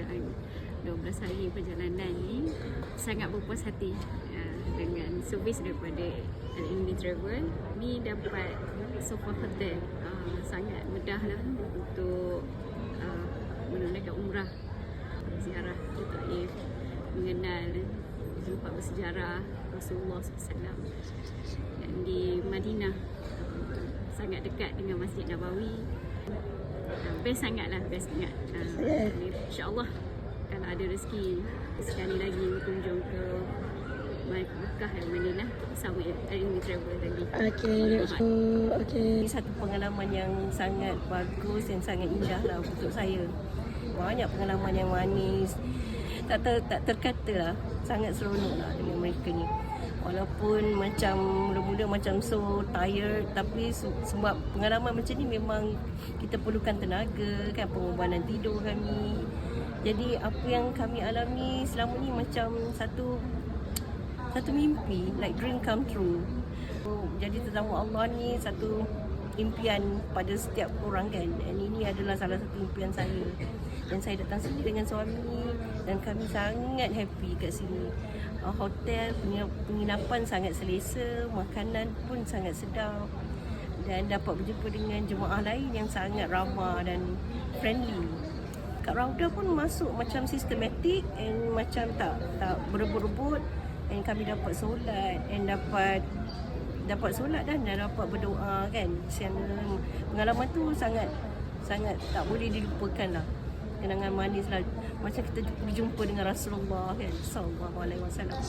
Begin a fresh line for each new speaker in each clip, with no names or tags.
keadaan 12 hari perjalanan ni sangat berpuas hati dengan servis daripada Al-Ilmi Travel. Ni dapat sofa hotel sangat mudah lah untuk menunaikan umrah, ziarah ke Taif, mengenal tempat bersejarah Rasulullah SAW. Dan di Madinah sangat dekat dengan Masjid Nabawi. Best sangat lah, best sangat. InsyaAllah kalau ada rezeki sekali lagi berkunjung ke Mekah dan Madinah bersama Al-Ilmi Travel lagi.
Ini satu pengalaman yang sangat bagus dan sangat indah lah untuk saya. Banyak pengalaman yang manis, tak terkata lah, sangat seronok lah dengan mereka ni. Walaupun macam mula-mula macam so tired, tapi sebab pengalaman macam ni memang kita perlukan tenaga kan, pengorbanan tidur kami. Jadi apa yang kami alami selama ni macam satu mimpi, like dream come true. Jadi tetamu Allah ni satu impian pada setiap orang kan. Dan ini adalah salah satu impian saya. Dan saya datang sini dengan suami dan kami sangat happy kat sini. Hotel, penginapan sangat selesa, makanan pun sangat sedap. Dan dapat berjumpa dengan jemaah lain yang sangat ramah dan friendly. Kat Raudah pun masuk macam sistematik and macam tak berebut-rebut. And kami dapat solat and dapat solat dan dapat berdoa kan. Pengalaman tu sangat tak boleh dilupakan lah. Kenangan manis lah, macam kita berjumpa dengan Rasulullah kan, sallallahu alaihi wasallam.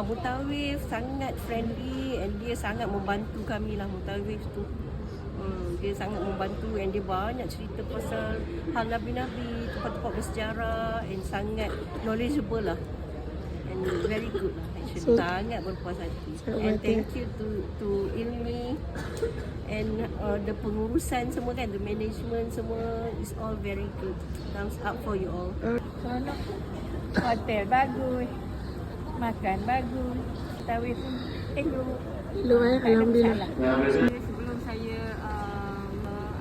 Mutawif sangat friendly and dia sangat membantu kami lah. Mutawif tu dia sangat membantu and dia banyak cerita pasal hal Nabi-Nabi, tempat-tempat bersejarah and sangat knowledgeable lah and very good lah actually. Sangat berpuas hati. And thank you to Ilmi and the pengurusan semua kan, the management semua is all very good. Thumbs up for you all.
Hotel bagus, makan bagus, Tawif pun elok.
Alhamdulillah.
Sebelum saya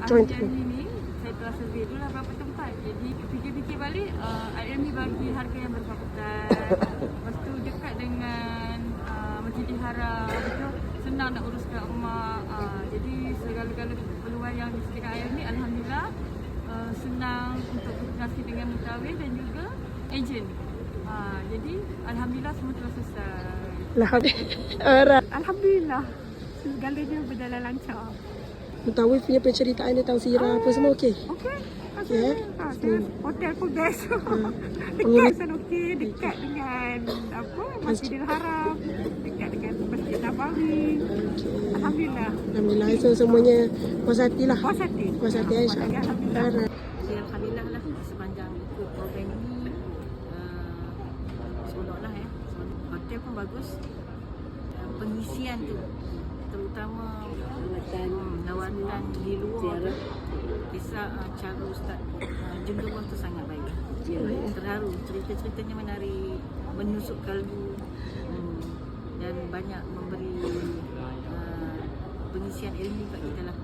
ambil janji ni, saya telah survey dulu lah berapa tempat. Jadi fikir-fikir balik, Al-Ilmi bagi harga yang berpatutan. Lepas tu dekat dengan Masjidil Haram, betul, senang nak uruskan emak. Jadi segala-gala keperluan yang disediakan Al-Ilmi, alhamdulillah senang untuk berkoordinasi dengan mutawif dan juga ejen. Jadi alhamdulillah semua telah selesai.
Alhamdulillah, segalanya berjalan lancar.
Mutawif punya penceritaan dia, tausiah apa semua okey?
Okey.
Ya.
Hotel pun best. Dekat sana okey, dekat dengan Masjidil Haram, dekat dengan Masjid Nabawi. Alhamdulillah.
Alhamdulillah. So semuanya puas hati lah.
Puas hati.
Puas hati insya-Allah.
Alhamdulillah lah sepanjang ikut program ini seronok lah ya. Hotel pun bagus. Pengisian tu terutama lawatan di luar kisah cara Ustaz Junduruh tu sangat baik. Terharu, cerita-ceritanya menarik, menusuk kalbu dan banyak memberi pengisian ilmu kat kita lah.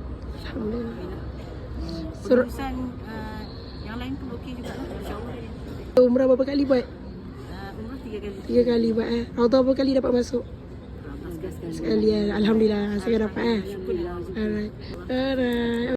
Alhamdulillah. Pengurusan yang lain pun okey juga lah, insyaAllah.
Umrah berapa kali buat?
Umrah 3 kali.
3 kali buat Auto berapa kali dapat masuk? Sekali. Alhamdulillah saya dapat
Alhamdulillah.
Alright.